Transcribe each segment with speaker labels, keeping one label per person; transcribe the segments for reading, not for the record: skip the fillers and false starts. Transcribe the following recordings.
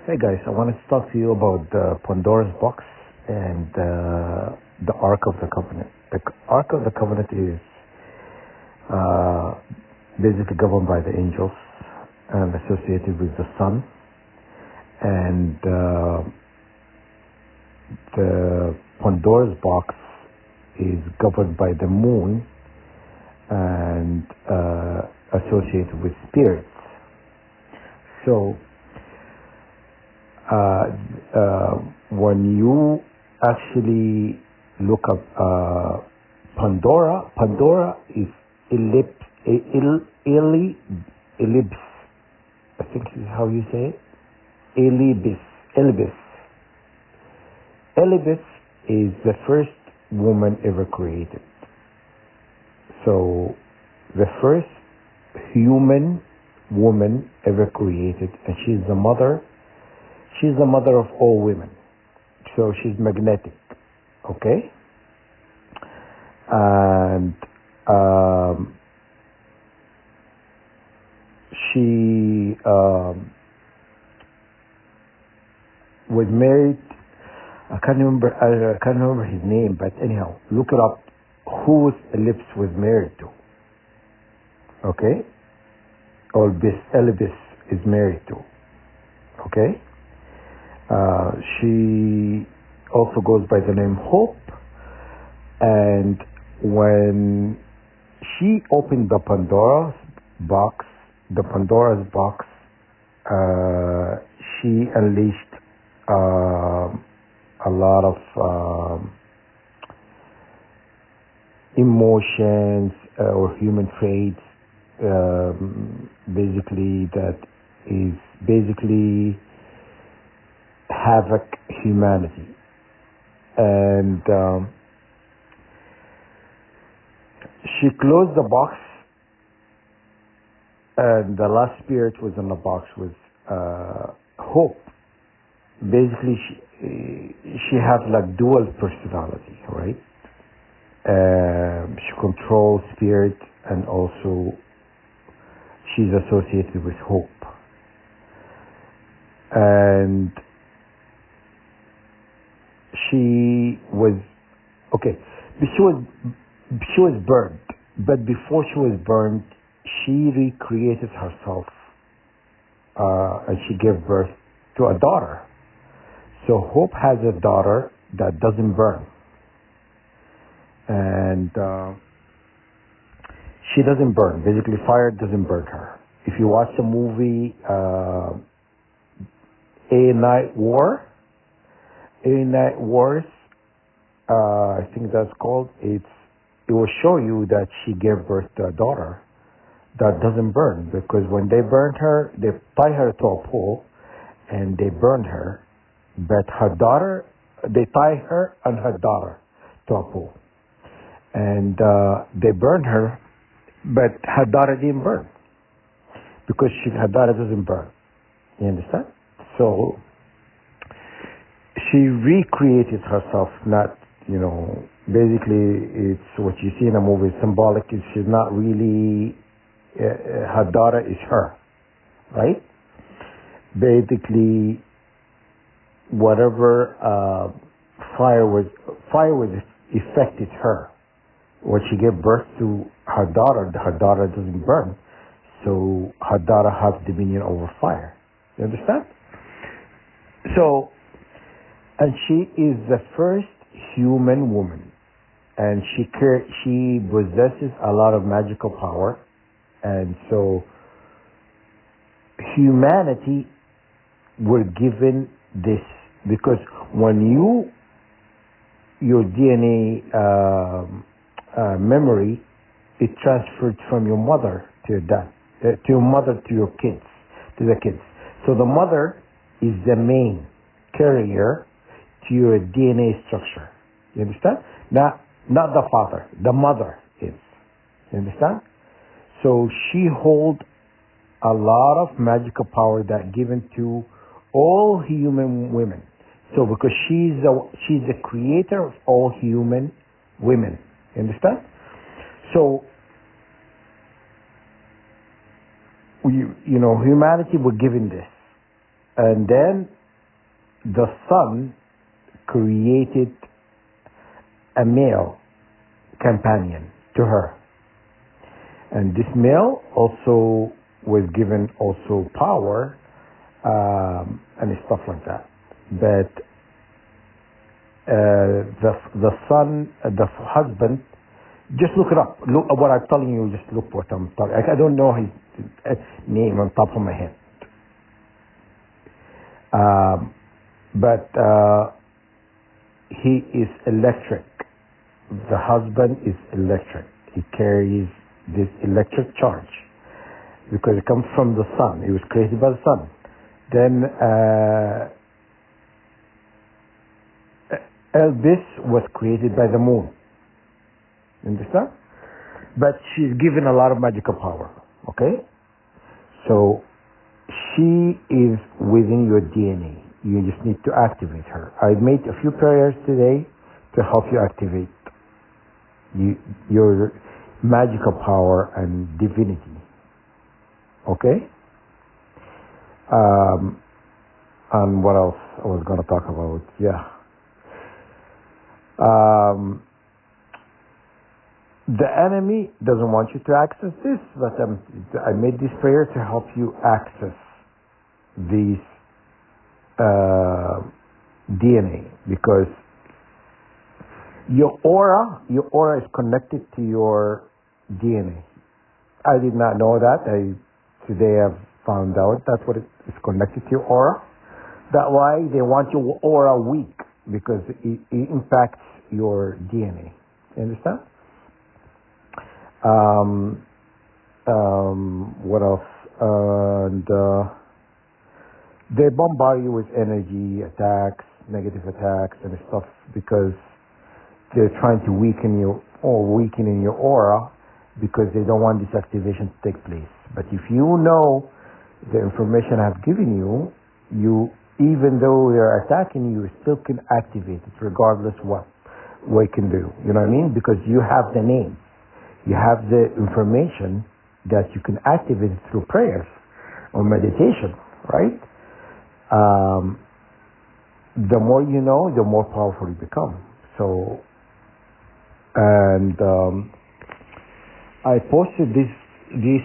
Speaker 1: Hey guys, I wanted to talk to you about Pandora's box and the Ark of the Covenant. The Ark of the Covenant is basically governed by the angels and associated with the sun, and the Pandora's box is governed by the moon and associated with spirits. So when you actually look up Pandora is Elpis. I think is how you say it. Elpis. Elpis is the first woman ever created. So the first human woman ever created, and she's the mother. She's the mother of all women. So she's magnetic, okay? And she was married. I can't remember his name, but anyhow, look it up. Who Elpis was married to? Okay, Elpis is married to. Okay. She also goes by the name Hope, and when she opened the Pandora's box, she unleashed a lot of emotions or human traits, basically that is basically havoc humanity. And she closed the box, and the last spirit was in the box was Hope. Basically she has like dual personality, right? She controls spirit, and also she's associated with Hope. And she was burned, but before she was burned, she recreated herself, and she gave birth to a daughter. So Hope has a daughter that doesn't burn, and she doesn't burn. Basically, fire doesn't burn her. If you watch the movie A Night Wars, I think that's called. It will show you that she gave birth to a daughter that doesn't burn, because when they burned her, they tie her to a pole and they burned her. But her daughter, they tie her and her daughter to a pole, and they burned her, but her daughter didn't burn because her daughter doesn't burn. You understand? So she recreated herself, not, basically it's what you see in a movie, symbolic. She's not really, her daughter is her, right? Basically, whatever fire was affected her. When she gave birth to her daughter doesn't burn, so her daughter has dominion over fire. You understand? So, and she is the first human woman, and she possesses a lot of magical power, and so humanity were given this, because when your DNA memory, it transferred from your mother to your dad, to your mother to your kids, to the kids. So the mother is the main carrier to your DNA structure. You understand? Not the father. The mother is. You understand? So she holds a lot of magical power that given to all human women. So because she's the creator of all human women. You understand? So humanity were given this. And then the sun created a male companion to her. And this male also was given also power and stuff like that. But the son, the husband, just look it up. Look what I'm telling you. Just look what I'm talking. I don't know his name on top of my head. But he is electric. The husband is electric. He carries this electric charge because it comes from the sun. It was created by the sun. Then Elpis was created by the moon. Understand? But she's given a lot of magical power. Okay? So she is within your DNA. You just need to activate her. I made a few prayers today to help you activate your magical power and divinity. Okay? And what else I was going to talk about? Yeah. The enemy doesn't want you to access this, but I made this prayer to help you access these DNA, because your aura is connected to your DNA. I did not know that. Today I've found out that's what it is, connected to your aura. That's why they want your aura weak, because it impacts your DNA. You understand? What else? They bombard you with energy attacks, negative attacks, and stuff, because they're trying to weaken you or weakening your aura, because they don't want this activation to take place. But if you know the information I've given you, even though they're attacking you, still can activate it regardless what you can do. You know what I mean? Because you have the name. You have the information that you can activate it through prayers or meditation, right? The more you know, the more powerful you become. So, and I posted these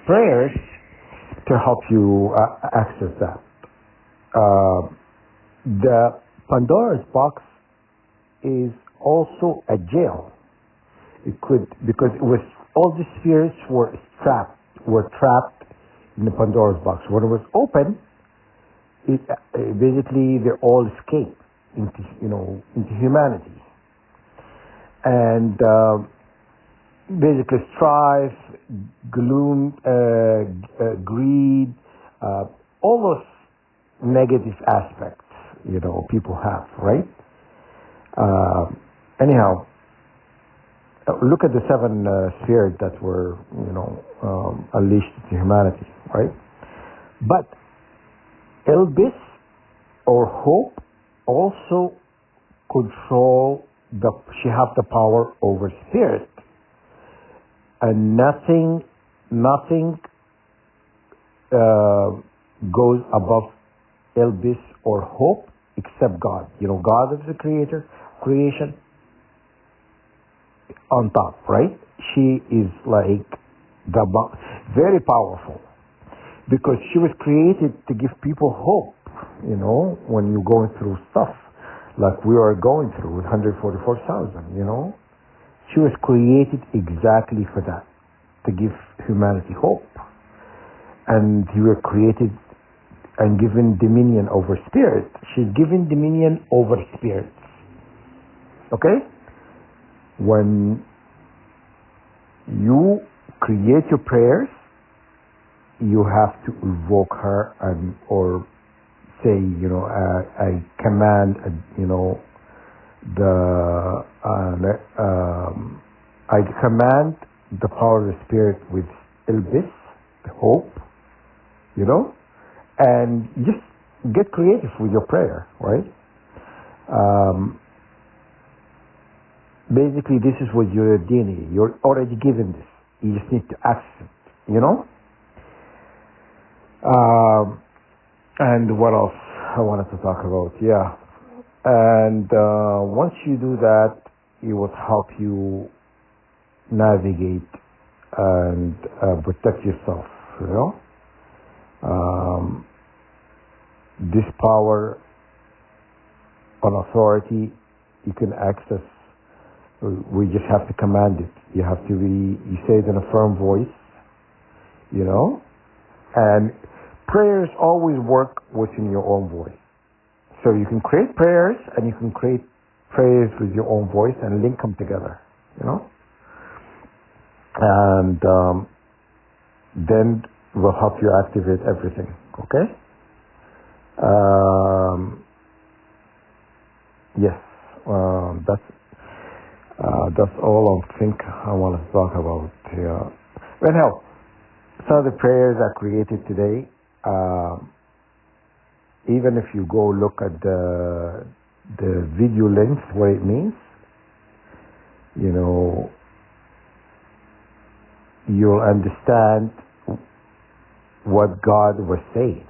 Speaker 1: prayers to help you access that. The Pandora's box is also a jail. It could, because it was, all the spirits were trapped in the Pandora's box. When it was open, basically they all escaped into humanity, and basically strife, gloom, greed, all those negative aspects people have, right? Anyhow, look at the seven spheres that were unleashed to humanity, right? But Elpis, or hope, also she have the power over spirit, and nothing goes above Elpis or hope except God. God is the creation on top, right? She is like very powerful, because she was created to give people hope. When you're going through stuff like we are going through with 144,000, she was created exactly for that, to give humanity hope. And you were created and given dominion over spirit. She's given dominion over spirits. Okay? When you create your prayers, you have to invoke her or say, I command, I command the power of the spirit with Elpis, the hope, and just get creative with your prayer, right? Basically, this is what your DNA. You're already given this. You just need to access it, And what else I wanted to talk about? Yeah. And once you do that, it will help you navigate and protect yourself, you know. This power on authority you can access. We just have to command it. You have to you say it in a firm voice, you know. And prayers always work within your own voice. So you can create prayers and you can create prayers with your own voice and link them together, you know. And then it will help you activate everything, okay? Yes, that's all I think I want to talk about. Yeah. Well, some of the prayers I created today, even if you go look at the video length, what it means, you know, you'll understand what God was saying,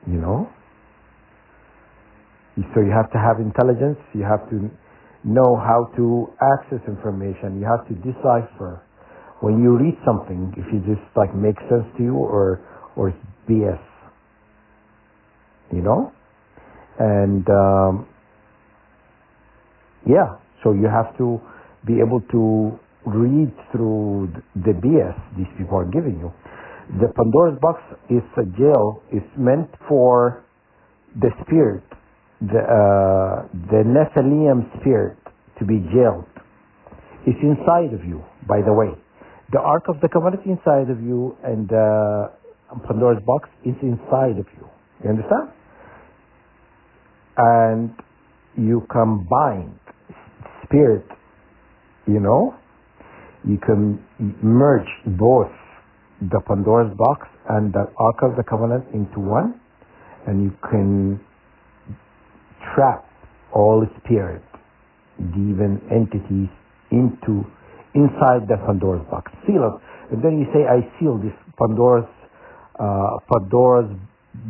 Speaker 1: you know. So you have to have intelligence, you have to know how to access information, you have to decipher when you read something, if it just like makes sense to you or it's BS, you know. And yeah, so you have to be able to read through the BS these people are giving you. The Pandora's box is a jail. It's meant for the spirit, the Nephilim spirit, to be jailed. It's inside of you, by the way. The Ark of the Covenant is inside of you, and the Pandora's box is inside of you. You understand? And you combine spirit, you know, you can merge both the Pandora's box and the Ark of the Covenant into one, and you can trap all spirit, demon entities inside the Pandora's box. Seal it, and then you say, "I seal this Pandora's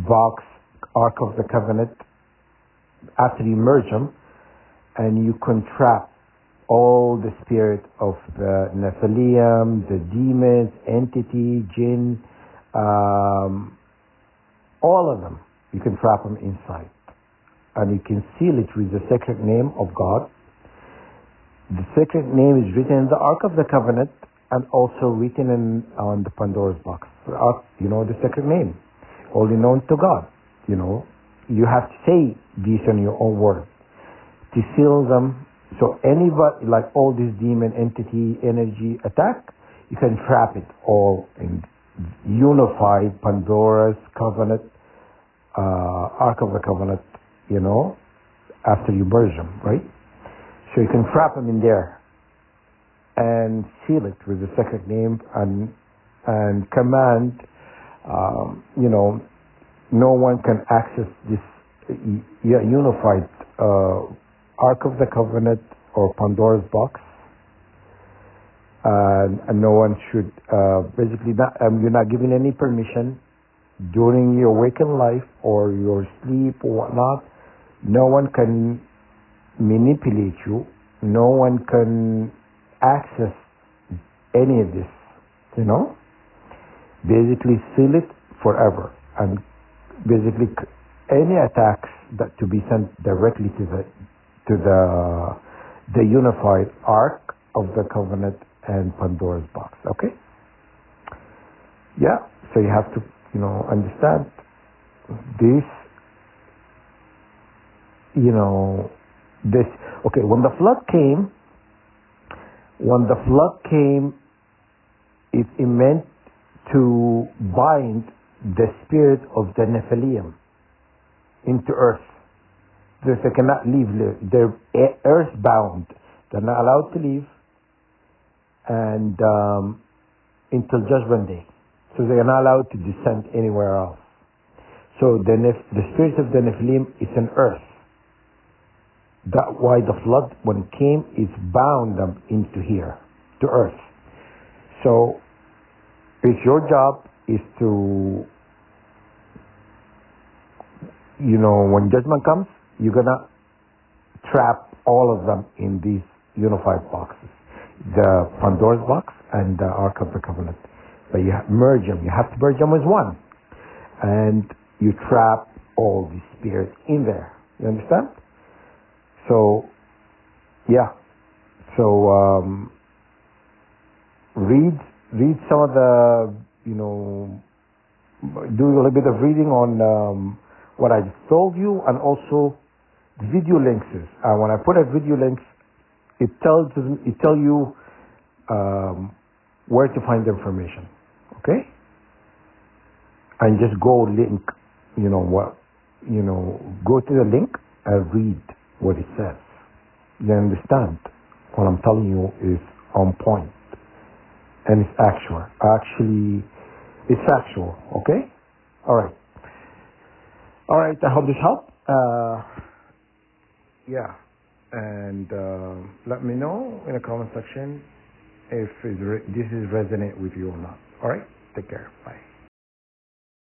Speaker 1: box, Ark of the Covenant." After you merge them, and you can trap all the spirit of the Nephilim, the demons, entity, jinn, all of them. You can trap them inside. And you can seal it with the sacred name of God. The sacred name is written in the Ark of the Covenant and also written on the Pandora's box. The Ark, you know, the sacred name, only known to God. You know, you have to say these in your own word to seal them. So anybody, like all this demon entity energy attack, you can trap it all in unified Pandora's Covenant, Ark of the Covenant, you know, after you merge them, right? So you can trap them in there and seal it with the sacred name and command, you know, no one can access this unified Ark of the Covenant or Pandora's box, and no one should basically not. You're not given any permission during your waking life or your sleep or whatnot. No one can manipulate you. No one can access any of this. You know, basically seal it forever, and basically any attacks that to be sent directly to the unified Ark of the Covenant and Pandora's box. Okay? Yeah. So you have to, you know, understand this. You know, this. Okay. When the flood came, it meant to bind the spirit of the Nephilim into earth. They cannot leave. They're earthbound. They're not allowed to leave, and until Judgment Day. So they are not allowed to descend anywhere else. So the spirit of the Nephilim is in earth. That's why the flood, when it came, is bound them into here, to earth. So if your job is to when judgment comes, you're gonna trap all of them in these unified boxes, the Pandora's box and the Ark of the Covenant. But you merge them. You have to merge them as one, and you trap all the spirits in there. You understand? So, yeah. So read some of the do a little bit of reading on what I told you, and also the video links. When I put a video links, it tell you where to find the information. Okay, and just go link. Go to the link and read what it says. You understand? What I'm telling you is on point, and it's actual. Actually, it's factual. Okay. All right. I hope this helped. Yeah, and let me know in the comment section if this is resonate with you or not. All right. Take care. Bye.